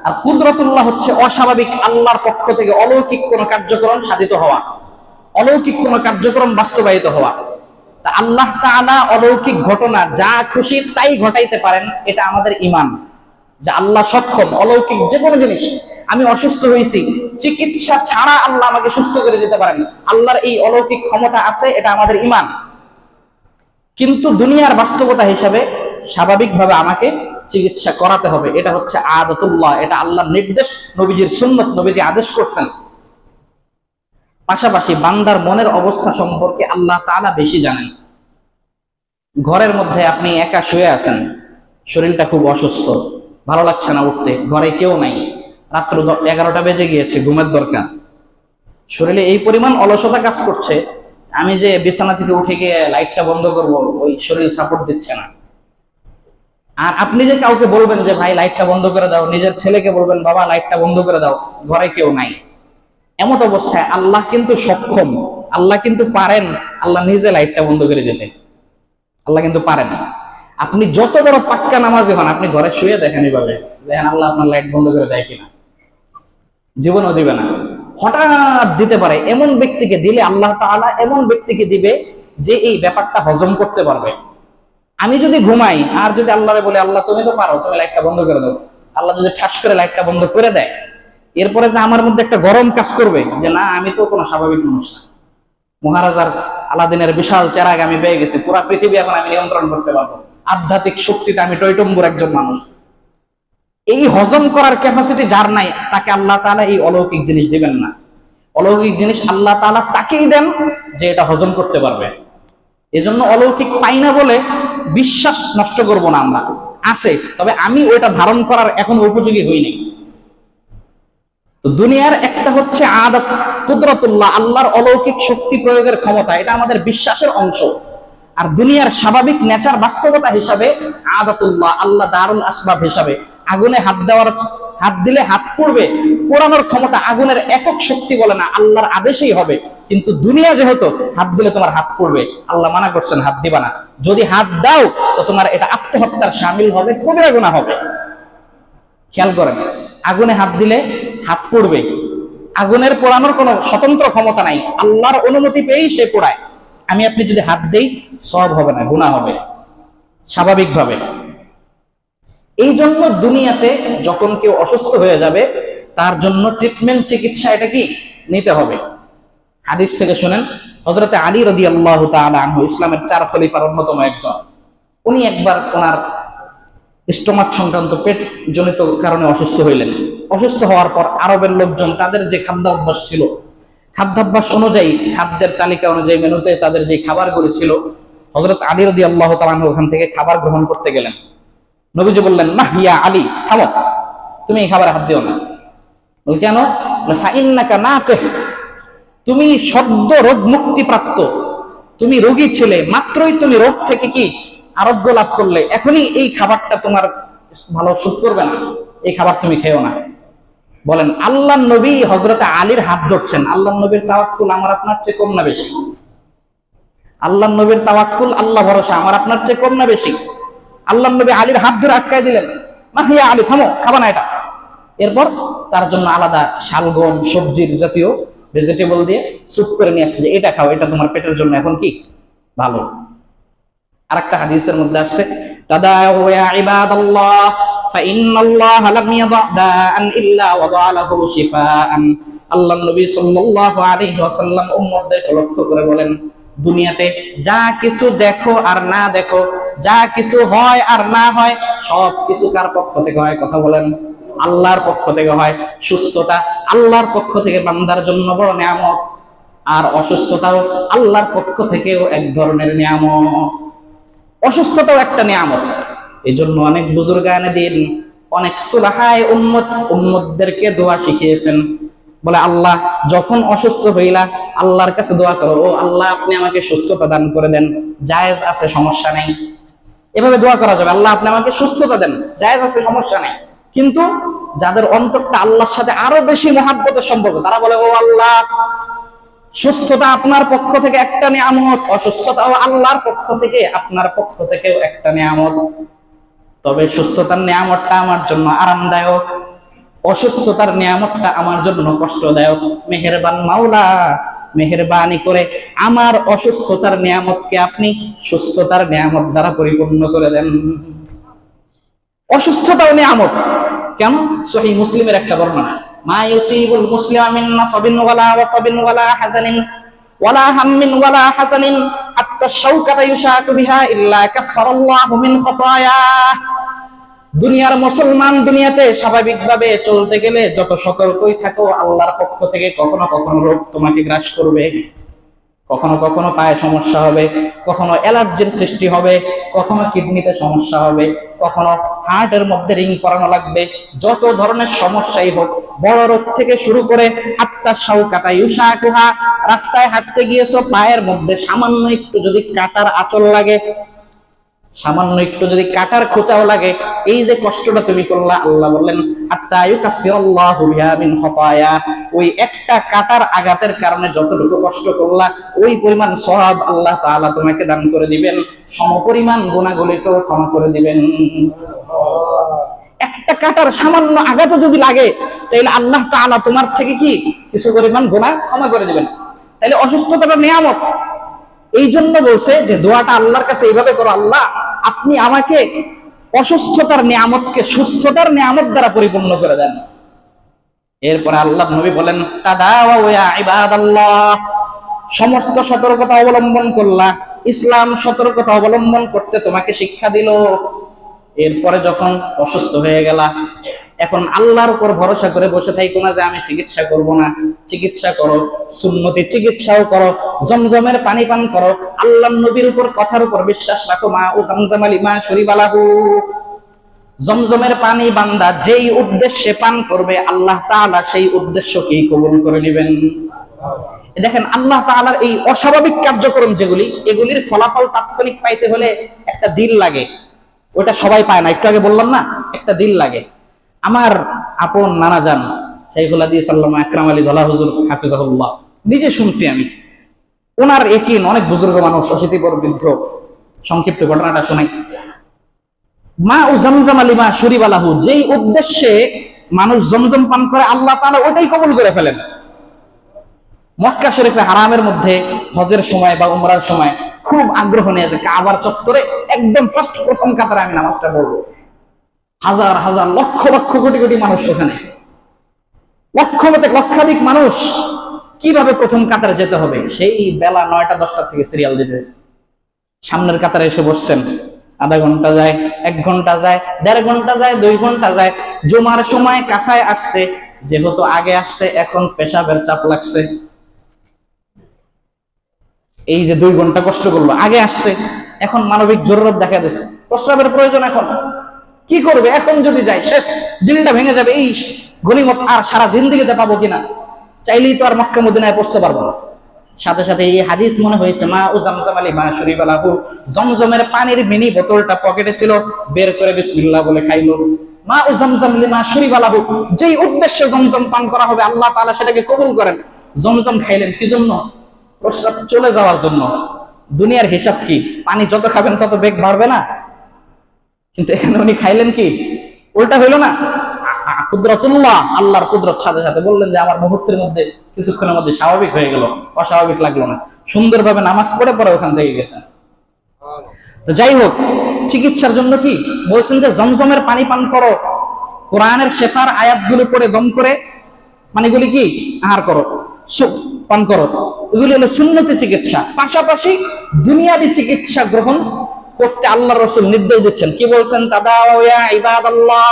আর কুদরতুল্লাহ হচ্ছে অস্বাভাবিক, আল্লাহর পক্ষ থেকে অলৌকিক কোন কার্যক্রম সাধিত হওয়া, অলৌকিক কোন কার্যক্রম বাস্তবায়িত হওয়া। তা আল্লাহ তাআলা অলৌকিক ঘটনা যা খুশি তাই ঘটাইতে পারেন, এটা আমাদের ঈমান যে আল্লাহ সক্ষম অলৌকিক যে কোনো জিনিস। আমি অসুস্থ হয়েছি, চিকিৎসা ছাড়া আল্লাহ আমাকে সুস্থ করে দিতে পারেন, আল্লাহর এই অলৌকিক ক্ষমতা আছে, এটা আমাদের ঈমান। কিন্তু দুনিয়ার বাস্তবতা হিসাবে স্বাভাবিকভাবে আমাকে চিকিৎসা করাতে হবে, এটা হচ্ছে আদাতুল্লাহ, এটা আল্লাহর নির্দেশ, নবীজির সুন্নত, নবীজি আদেশ করছেন। পাশাপাশি বান্দার মনের অবস্থা সম্পর্কে আল্লাহ তাআলা বেশি জানেন। ঘরের মধ্যে আপনি একা শুয়ে আছেন, শরীরটা খুব অসুস্থ, ভালো লাগছে না উঠতে, ঘরে কেউ নাই, রাত্র 11টা বেজে গিয়েছে, ঘুমের দরকার, শরীরে এই পরিমাণ অলসতা কাজ করছে, আমি যে বিছানা থেকে উঠে গিয়ে লাইটটা বন্ধ করব, ওই শরীর সাপোর্ট দিচ্ছে না। আর আপনি যে কাউকে বলবেন যে ভাই লাইটটা বন্ধ করে দাও, নিজের ছেলেকে বলবেন বাবা লাইটটা বন্ধ করে দাও, ঘরে কেউ নাই। এমত অবস্থায় আল্লাহ কিন্তু সক্ষম, আল্লাহ কিন্তু পারেন, আল্লাহ নিজে লাইটটা বন্ধ করে দিতে, আল্লাহ কিন্তু পারেন। আপনি যত বড় পাক্কা নামাজি হন, আপনি ঘরে শুয়ে দেখেন, এইভাবে দেখেন আল্লাহ আপনার লাইট বন্ধ করে দেয় কিনা, জীবনও দিবে না। হঠাৎ দিতে পারে, এমন ব্যক্তিকে দিলে আল্লাহ তাআলা এমন ব্যক্তিকে দিবে যে এই ব্যাপারটা হজম করতে পারবে। আমি যদি ঘুমাই আর যদি আল্লাহরে বলে আল্লাহ তুমি তো পারো, তুমি লাইটটা বন্ধ করে দাও, আল্লাহ যদি ঠাস করে লাইটটা বন্ধ করে দেয়, এরপরে যে আমার মধ্যে একটা গরম কাজ করবে যে না আমি তো কোনো স্বাভাবিক মানুষ না, মহারাজার আলাদিনের বিশাল চেরাগ আমি পেয়ে গেছি, পুরা পৃথিবী এখন আমি নিয়ন্ত্রণ করতে পারবো, আধ্যাত্মিক শক্তিতে আমি টৈটম্বুর একজন মানুষ, এই হজম করার ক্যাপাসিটি যার নাই তাকে আল্লাহ তাআলা এই অলৌকিক জিনিস দিবেন না। অলৌকিক জিনিস আল্লাহ তাআলা তাকেই দেন যে এটা হজম করতে পারবে। এজন্য অলৌকিক পাই না বলে বিশ্বাস নষ্ট করব না, আমরা আছে, তবে আমি ওইটা ধারণ করার এখন উপযোগী হইনি। তো দুনিয়ার একটা হচ্ছে আদাত কুদরতুল্লাহ, আল্লাহর অলৌকিক শক্তি প্রয়োগের ক্ষমতা, এটা আমাদের বিশ্বাসের অংশ। আর দুনিয়ার স্বাভাবিক নেচার বাস্তবতা হিসাবে আদাতুল্লাহ, আল্লাহ দারুল আসবাব হিসাবে, আগুনে হাত দিলে হাত পড়বে, পোড়ানোর ক্ষমতা আগুনের একক শক্তি বলে না, আল্লাহর আদেশেই হবে। কিন্তু দুনিয়া যেহেতু হাত দিলে তোমার হাত পড়বে, আল্লাহ মানা করছেন হাত দিবা না, যদি হাত দাও তো তোমার এটা আত্মহত্যার শামিল হবে, কবিরা গুনাহ হবে। খেয়াল করেন, আগুনে হাত দিলে হাত পড়বে, আগুনের পোড়ানোর কোনো স্বতন্ত্র ক্ষমতা নাই, আল্লাহর অনুমতি পেয়েই সে পোড়ায়। আমি আপনি যদি হাত দেই সওয়াব হবে না, গুনাহ হবে স্বাভাবিকভাবে। এই জন্য দুনিয়াতে যখন কেউ অসুস্থ হয়ে যাবে তার জন্য ট্রিটমেন্ট, চিকিৎসা এটা কি নিতে হবে। হাদিস থেকে শুনেন, হযরতে আলী রাদিয়াল্লাহু তাআলা আনহু, ইসলামের 4 খলিফার অন্যতম একজন, উনি একবার ওনার স্টোমাক সংক্রান্ত পেট জনিত কারণে অসুস্থ হইলেন। অসুস্থ হওয়ার পর আরবের লোকজন তাদের যে খাদ্যাভ্যাস ছিল, খাদ্যাভ্যাস অনুযায়ী, খাদ্যের তালিকা অনুযায়ী, মেনুতে তাদের যে খাবারগুলো ছিল, হযরত আলী রাদিয়াল্লাহু তাআলা আনহু ওখান থেকে খাবার গ্রহণ করতে গেলেন। নবীজি বললেন, মাহিয়া আলী, থামো, তুমি এই খাবারে হাত দিও না। কেন? ফাইন্নাকা নাকিহ, তুমি সদ্য রোগ মুক্তি প্রাপ্ত, তুমি রোগী ছিলে, মাত্রই তুমি রোগ থেকে কি আরোগ্য লাভ করলে, এখনই এই খাবারটা তোমার ভালো সুট করবে না, এই খাবার তুমি খেও না। বলেন, আল্লাহ নবী হযরতে আলীর হাত ধরছেন। আল্লাহ নবীর তাওয়াক্কুল আমার আপনার চেয়ে কম না বেশি? আল্লাহ নবীর তাওয়াক্কুল, আল্লাহ ভরসা আমার আপনার চেয়ে কম না বেশি? আল্লাহ নবী আলীর হাত ধরে আটকায় দিলেন, মাহিয়া আলী, থামো, খাবা না এটা। এরপর তার জন্য আলাদা শালগম, সবজির জাতীয় ভেজিটেবল দিয়ে স্যুপ করে নিয়ে আসছে যে এটা খাও, এটা তোমার পেটের জন্য এখন কি ভালো। আরেকটা হাদিসের মধ্যে আসছে, তাদাউ ইয়া ইবাদাল্লাহ ফাইন্নাল্লাহ লাম ইয়াদা দাআন ইল্লা ওয়াদা লাহু শিফাআন। আল্লাহর নবী সাল্লাল্লাহু আলাইহি ওয়াসাল্লাম উম্মতদেরকে লক্ষ্য করে বলেন, দুনিয়াতে যা কিছু দেখো আর না দেখো, যা কিছু হয় আর না হয়, সব কিছু কার পক্ষ থেকে হয়? কথা বলেন, আল্লাহর পক্ষ থেকে হয়। সুস্থতা আল্লাহর পক্ষ থেকে বান্দার জন্য বড় নিয়ামত, আর অসুস্থতাও আল্লাহর পক্ষ থেকেও এক ধরনের নিয়ামত। অসুস্থতাও একটা নিয়ামত। এই জন্য অনেক বুজুর্গানে দিন, অনেক সুলাহায়ে উম্মতদেরকে দোয়া শিখিয়েছেন, বলে আল্লাহ যখন অসুস্থ হইলা আল্লাহর কাছে দোয়া করো, ও আল্লাহ আপনি আমাকে সুস্থতা দান করে দেন, জায়েজ আছে, সমস্যা নেই। এভাবে দোয়া করা যাবে, আল্লাহ আপনি আমাকে সুস্থতা দেন, জায়েজ আছে, সমস্যা নেই। কিন্তু যাদের অন্তরটা আল্লাহর সাথে আরো বেশি মহাব্বতের সম্পর্ক, তারা বলে, ও আল্লাহ সুস্থতা আপনার পক্ষ থেকে একটা নিয়ামত, অসুস্থতাও আল্লাহর পক্ষ থেকে, আপনার পক্ষ থেকেও একটা নিয়ামত। তবে সুস্থতার নিয়ামতটা আমার জন্য আরামদায়ক, অসুস্থতার নিয়ামতটা আমার জন্য কষ্টদায়ক। মেহেরবান মাওলা, মেহেরবানি করে আমার অসুস্থতার নিয়ামতকে আপনি সুস্থতার নিয়ামত দ্বারা পরিপূর্ণ করে দেন। অসুস্থতাও নিয়ামত। কেন? সহিহ মুসলিমের একটা বর্ণনা, মা ইউসিবুল মুসলিমা মিন নাসাবিন ওয়ালা ওয়াসাবিন ওয়ালা হাযানিন ওয়ালা হাম্মিন ওয়ালা হাযানিন হাত্তা শাওকাতা ইউশাকু বিহা ইল্লা কাফফারাল্লাহু মিন খাতায়া। দুনিয়ার মুসলমান দুনিয়াতে স্বাভাবিকভাবে চলতে গেলে যত সতর্কই থাকো, আল্লাহর পক্ষ থেকে কখনো কখনো রোগ তোমাকে গ্রাস করবে, কখনো কখনো পায়ে সমস্যা হবে, কখনো অ্যালার্জির সৃষ্টি হবে, কখনো কিডনিতে সমস্যা হবে, কখনো হার্টের মধ্যে রিং করানো লাগবে। যত ধরনের সমস্যাই হোক, বড় রোগ থেকে শুরু করে হাত্তা শাওকাতা ইউশাকুহা, রাস্তায় হাঁটতে গিয়েছো, পায়ের মধ্যে সামান্য একটু যদি কাটার আঁচল লাগে, সামান্য একটু যদি কাটার খোঁচাও লাগে, এই যে কষ্টটা তুমি করলা, আল্লাহ বললেন হাত্তা ইউকাফফিরাল্লাহু বিহা মিন খাতায়া, ওই একটা কাটার আঘাতের কারণে যতটুকু কষ্ট করলা ওই পরিমাণ সওয়াব আল্লাহ তাআলা তোমাকে দান করে দিবেন, সমপরিমাণ গুনাহগুলিকেও ক্ষমা করে দিবেন। একটা কাটার সামান্য আঘাতও যদি লাগে তাহলে আল্লাহ তাআলা তোমার থেকে কি কিছু পরিমাণ গুনাহ ক্ষমা করে দিবেন। তাহলে অসুস্থতাটা নিয়ামত। এই জন্য বলছে যে দোয়াটা আল্লাহর কাছে এইভাবে করো, আল্লাহ আপনি আমাকে অসুস্থতার নিয়ামতকে সুস্থতার নিয়ামত দ্বারা পরিপূর্ণ করে দেন। এরপরে আল্লাহ নবী বলেন, তাদাওয়া ইয়া ইবাদাল্লাহ, সমস্ত সতর্কতা অবলম্বন করলা, ইসলাম সতর্কতা অবলম্বন করতে তোমাকে শিক্ষা দিল। এরপরে যখন অসুস্থ হয়ে গেলা, এখন আল্লাহর উপর ভরসা করে বসে থাইকো না যে আমি চিকিৎসা করব না। চিকিৎসা করো, সুন্নতি চিকিৎসাও করো, জমজমের পানি পান করো, আল্লাহর নবীর উপর কথার উপর বিশ্বাস রাখো। মা ও জমজম লিমা শরিবালাহু, জমজমের পানি বান্দা যেই উদ্দেশ্যে পান করবে আল্লাহ তাআলা সেই উদ্দেশ্যকেই কবুল করে নেবেন। দেখেন আল্লাহ তাআলার এই অস্বাভাবিক কার্যক্রম যেগুলি, এগুলির ফলাফল তাৎক্ষণিক পাইতে হলে একটা দিল লাগে, ওটা সবাই পায় না। একটু আগে বললাম না, একটা দিল লাগে। আমার আপন নানা জান শাইখুল হাদিস আল্লামা আকরাম আলী ধলা হুজুর হাফিজাহুল্লাহ, নিজে শুনছি আমি, ওনার একিন, অনেক বুজুর্গ মানুষ, অশীতিপর বৃদ্ধ, সংক্ষিপ্ত ঘটনাটা শোনাই। মা ও জমজম লিমা শরিবালাহু, যেই উদ্দেশ্যে মানুষ জমজম পান করে আল্লাহ তাআলা ওটাই কবুল করে ফেলেন। মক্কা শরীফে হারামের মধ্যে হজের সময় বা উমরার সময় খুব আগ্রহ নিয়ে যায়, কাবার চত্বরে একদম ফার্স্ট প্রথম কাতারে আমি নামাজটা পড়বো। হাজার হাজার লক্ষ লক্ষ কোটি কোটি মানুষ ওখানে, লক্ষাধিক মানুষ। কিভাবে প্রথম কাতারে যেতে হবে? সেই বেলা 9টা-10টা থেকে সিরিয়াল দিতে হয়েছে। সামনের কাতারে এসে বসছেন, আধা ঘন্টা যায়, 1 ঘন্টা যায়, 1.5 ঘন্টা যায়, 2 ঘন্টা যায়। জুমার সময় কাছায় আসছে, যেহেতু আগে আসছে এখন পেশাবের চাপ লাগছে। এই যে 2 ঘন্টা কষ্ট করলো, আগে আসছে, এখন মানবিক জরুরত দেখা দিচ্ছে, প্রস্রাবের প্রয়োজন। এখন কি করবে? এখন যদি যাই শেষ, দিনটা ভেঙে যাবে। এই গনিমত আর সারা জিন্দেগিতে পাবো কিনা, চাইলেই তো আর মক্কা মদিনায় পৌঁছতে পারবো না। সাথে সাথে এই হাদিস মনে হয়েছে, মা ও জমজম লিমা শরিবালাহু, জমজমের পানির মিনি বোতলটা পকেটে ছিল, বের করে বিসমিল্লাহ বলে খাইলো। মা ও জমজম লিমা শরিবালাহু, যেই উদ্দেশ্যে জমজম পান করা হবে আল্লাহ তাআলা সেটাকে কবুল করেন। জমজম খাইলেন কি জন্য? প্রস্রাব চলে যাওয়ার জন্য। দুনিয়ার হিসাব কি? পানি যত খাবেন তত বেগ বাড়বে না? কিন্তু এখানে উনি খাইলেন কি? উল্টা হইল না? কুদরতুল্লাহ, আল্লাহর কুদরত। সাথে সাথে বললেন যে আমার মুহূর্তের মধ্যে, কিছুক্ষণের মধ্যে স্বাভাবিক হয়ে গেল, অস্বাভাবিক লাগলো না। সুন্দরভাবে নামাজ পড়ে পরে ওখান থেকে গেছেন। তো যাই হোক, চিকিৎসার জন্য কি বলছেন যে জমজমের পানি পান করো, কোরআনের শেফার আয়াতগুলো পড়ে দম করে পানিগুলি কি আহার করো, পান করো। এগুলি হলো সুন্নতি চিকিৎসা। পাশাপাশি দুনিয়াবি চিকিৎসা গ্রহণ করতে আল্লাহর রাসূল নির্দেশ দিচ্ছেন। কি বলছেন? তাদাওয়া ইয়া ইবাদাল্লাহ,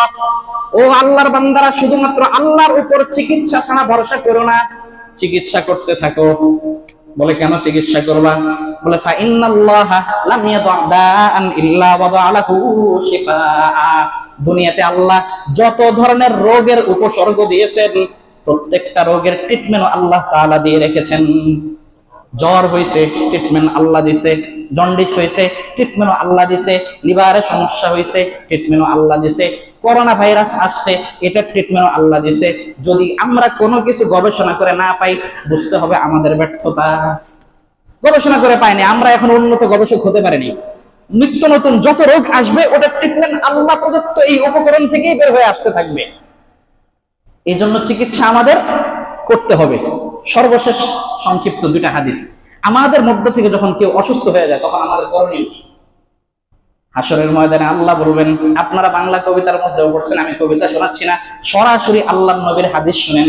ও আল্লাহর বান্দারা, শুধুমাত্র আল্লাহর উপর চিকিৎসা ছাড়া ভরসা করো না, চিকিৎসা করতে থাকো। বলে কেন চিকিৎসা করবা? বলে ফা ইন্নাল্লাহা লাম ইয়াদা দাআন ইল্লা ওয়াদা'a লাহু শিফাআ, দুনিয়াতে আল্লাহ যত ধরনের রোগের উপসর্গ দিয়েছেন প্রত্যেকটা রোগের ট্রিটমেন্টও আল্লাহ তাআলা দিয়ে রেখেছেন। জ্বর হয়েছে, ট্রিটমেন্ট আল্লাহ দিছে। জন্ডিস হয়েছে, ট্রিটমেন্টও আল্লাহ দিছে। লিভারের সমস্যা হয়েছে, ট্রিটমেন্টও আল্লাহ দিছে। করোনা ভাইরাস আসছে, এটা ট্রিটমেন্টও আল্লাহ দিছে। যদি আমরা কোনো কিছু গবেষণা করে না পাই, বুঝতে হবে আমাদের ব্যর্থতা। গবেষণা করে পাইনি, আমরা এখন উন্নত গবেষক হতে পারিনি। নিত্য নতুন যত রোগ আসবে ওটা ট্রিটমেন্ট আল্লাহ প্রদত্ত এই উপকরণ থেকেই বের হয়ে আসতে থাকবে। এই জন্য চিকিৎসা আমাদের করতে হবে। সর্বশেষ সংক্ষিপ্ত 2টা হাদিস। আমাদের মধ্য থেকে যখন কেউ অসুস্থ হয়ে যায় তখন আমাদের করণীয় কি? হাসরের ময়দানে আল্লাহ বলবেন, আপনারা বাংলা কবিতার মধ্যেও পড়ছেন, আমি কবিতা শোনাচ্ছি না, সরাসরি আল্লাহর নবীর হাদিস শুনেন।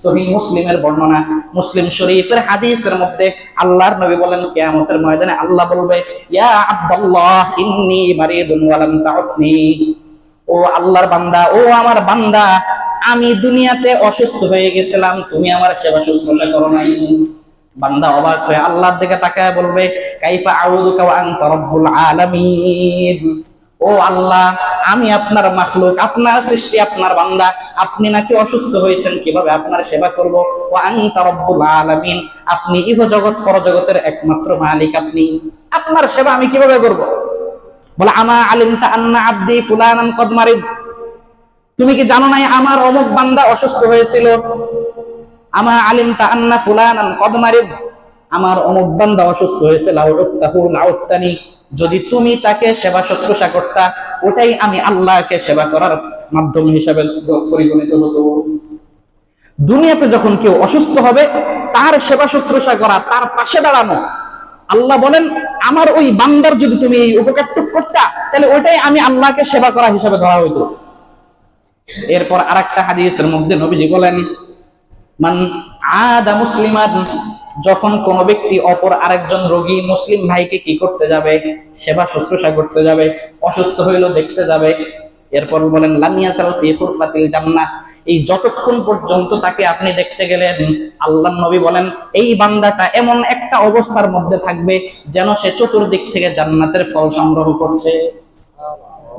সহিহ মুসলিমের বর্ণনা, মুসলিম শরীফের হাদিসের মধ্যে আল্লাহর নবী বলেন, কিয়ামতের ময়দানে আল্লাহ বলবে, ইয়া আব্দুল্লাহ ইন্নী মারিদুন ওয়া লাম তাউতনি, ও আল্লাহর বান্দা, ও আমার বান্দা, আমি দুনিয়াতে অসুস্থ হয়ে গেছিলাম, তুমি আমার সেবা শুশ্রূষা করো নাই। বান্দা অবাক হয়ে আল্লাহর দিকে তাকায় বলবে, কাইফা আউযুকা ওয়া আনতা রাব্বুল আলামিন, ও আল্লাহ, আমি আপনার মাখলুক, আপনার সৃষ্টি, আপনার বান্দা, আপনি নাকি অসুস্থ হয়েছেন, কিভাবে আপনার সেবা করব? ওয়া আনতা রাব্বুল আলামিন, আপনি ইহ জগৎ পরজগতের একমাত্র মালিক, আপনি, আপনার সেবা আমি কিভাবে করব? বলে, আমা আলিমতা আন্না আবদি ফুলানান কদ মারিদ, তুমি কি জানো নাই আমার অমুক বান্দা অসুস্থ হয়েছিল? আমা আলিমতা আন্না ফুলানান কদ মারিদ, আমার অমুক বান্দা অসুস্থ হয়েছে, লাউতাহু লাউতানি, যদি তুমি তাকে সেবা শুশ্রূষা করতা, ওটাই আমি আল্লাহকে সেবা করার মাধ্যম হিসাবে পরিগণিত হতো। দুনিয়াতে যখন কেউ অসুস্থ হবে তার সেবা শুশ্রূষা করা, তার পাশে দাঁড়ানো, আল্লাহ বলেন আমার ওই বান্দার যদি তুমি এই উপকারটুক করতা, তাহলে ওটাই আমি আল্লাহকে সেবা করা হিসাবে ধরা হইতো। এরপর আরেকটা হাদিসের মধ্যে নবীজি বলেন, মান আদা মুসলিমান, যখন কোন ব্যক্তি অপর আরেকজন রোগী মুসলিম ভাইকে কি করতে যাবে, সেবা শুশ্রূষা করতে যাবে, অসুস্থ হইলো দেখতে যাবে, এরপর বলেন লাম ইয়াসাল ফি ফুরফাতিল জান্নাহ, এই যতক্ষণ পর্যন্ত তাকে আপনি দেখতে গেলেন, আল্লাহর নবী বলেন এই বান্দাটা এমন একটা অবস্থার মধ্যে থাকবে যেন সে চতুর্দিক থেকে জান্নাতের ফল সংগ্রহ করছে,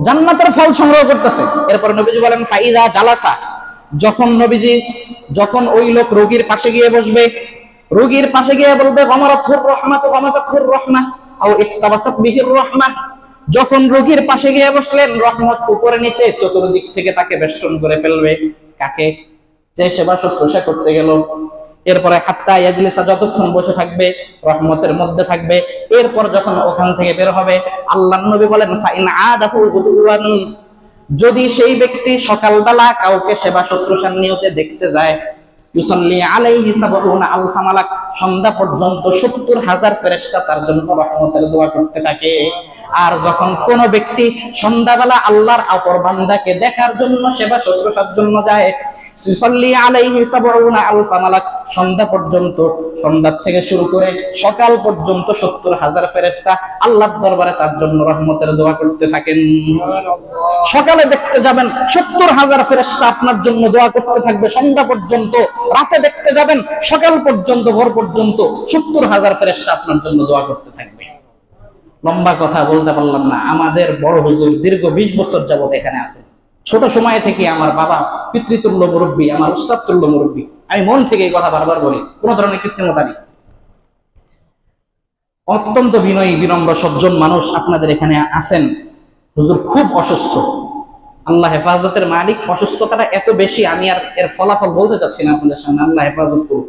জান্নাতের ফল সংগ্রহ করতেছে। এরপর নবীজি বলেন ফাইদা জালাসা, যখন ওই লোক রোগীর পাশে গিয়ে বসবে, রোগীর পাশে গিয়ে বলবে গমরাতুর রাহমাতু গমাসাতুর রাহমাহ আও ইখতাবাসাত বিহির রাহমাহ, যখন রোগীর পাশে গিয়ে বসলেন রহমত উপরে নিচে চতুর্দিক থেকে তাকে বেষ্টন করে ফেলবে, কাকে, যে সেবা শুশ্রূষা করতে গেল। এরপরে হাত্তা ইয়াজলিসা, যতক্ষণ বসে থাকবে রহমতের মধ্যে থাকবে। এরপর যখন ওখান থেকে বের হবে, আল্লাহর নবী বলেন ফাইন আদাহু গুদুওয়ান, যদি সেই ব্যক্তি সকালবেলা কাউকে সেবা শুশ্রূষার নিয়তে দেখতে যায়, ইউসাল্লি আলাইহি সাবউনা আলফা মালাক, সন্ধ্যা পর্যন্ত 70,000 ফেরেশতা তার জন্য রহমতের দোয়া করতে থাকে। আর যখন কোন ব্যক্তি সন্ধ্যাবেলা আল্লাহর অপর বান্দাকে দেখার জন্য সেবা শুশ্রূষার জন্য যায়, ইউসাল্লি আলাইহি সাবউনা আলফা মালাক, সন্ধ্যা পর্যন্ত, সন্ধ্যা থেকে শুরু করে সকাল পর্যন্ত 70,000 ফেরেশতা আল্লাহর দরবারে তার জন্য রহমতের দোয়া করতে থাকেন। সকালে দেখতে যাবেন 70,000 ফেরেশতা আপনার জন্য দোয়া করতে থাকবে সন্ধ্যা পর্যন্ত, রাতে দেখতে যাবেন সকাল পর্যন্ত, ভোর পর্যন্ত 70,000 ফেরেশতা আপনার জন্য দোয়া করতে থাকবে। লম্বা কথা বলতে পারলাম না। আমাদের বড় হুজুর দীর্ঘ 20 বছর যাবত এখানে আছে। ছোট সময় থেকে আমার বাবা পিতৃতুল্য মুরব্বী, আমার উস্তাদ তুল্য মুরব্বী। আমি মন থেকে এই কথা বারবার বলি, কোন ধরনের কৃত্রিমতা নেই। অত্যন্ত বিনয়ী বিনম্র সজ্জন মানুষ আপনাদের এখানে আছেন। হুজুর খুব অসুস্থ, আল্লাহ হেফাজতের মালিক। অসুস্থতাটা এত বেশি, আমি আর এর ফলাফল বলতে চাচ্ছি না আপনাদের সামনে, আল্লাহ হেফাজত করুক।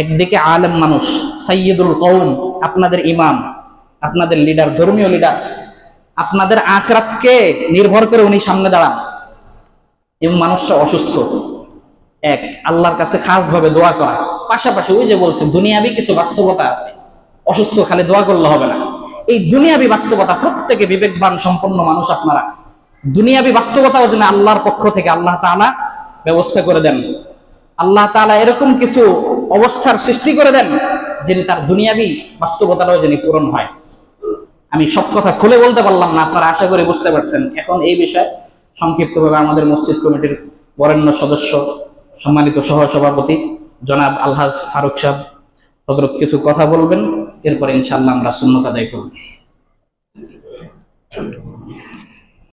একদিকে আলেম মানুষ, সাইয়্যিদুল কওম, আপনাদের ইমাম, আপনাদের লিডার, ধর্মীয় লিডার, আপনাদের আখিরাতকে নির্ভর করে উনি সামনে দাঁড়ান, এবং মানুষটা অসুস্থ। এক, আল্লাহর কাছে খাস ভাবে দোয়া করা, পাশাপাশি ওই যে বলছে দুনিয়াবি কিছু বাস্তবতা আছে। অসুস্থ খালি দোয়া করলে হবে না, এই দুনিয়াবি বাস্তবতা, প্রত্যেকে বিবেকবান সম্পন্ন মানুষ আপনারা, দুনিয়াবি বাস্তবতাও যেন আল্লাহর পক্ষ থেকে আল্লাহ তাআলা ব্যবস্থা করে দেন। আল্লাহ তাআলা এরকম কিছু অবস্থার সৃষ্টি করে দেন যিনি তার দুনিয়াবি বাস্তবতাটাও যিনি পূরণ হয়। আমি সব কথা খুলে বলতে পারলাম না, আপনারা আশা করি বুঝতে পারছেন। এখন এই বিষয়ে সংক্ষিপ্তভাবে আমাদের মসজিদ কমিটির বরেণ্য সদস্য, সম্মানিত সহসভাপতি জনাব আলহাজ ফারুক সাহেব হযরত কিছু কথা বলবেন, এরপরে ইনশাআল্লাহ আমরা সুন্নত আদায় করব।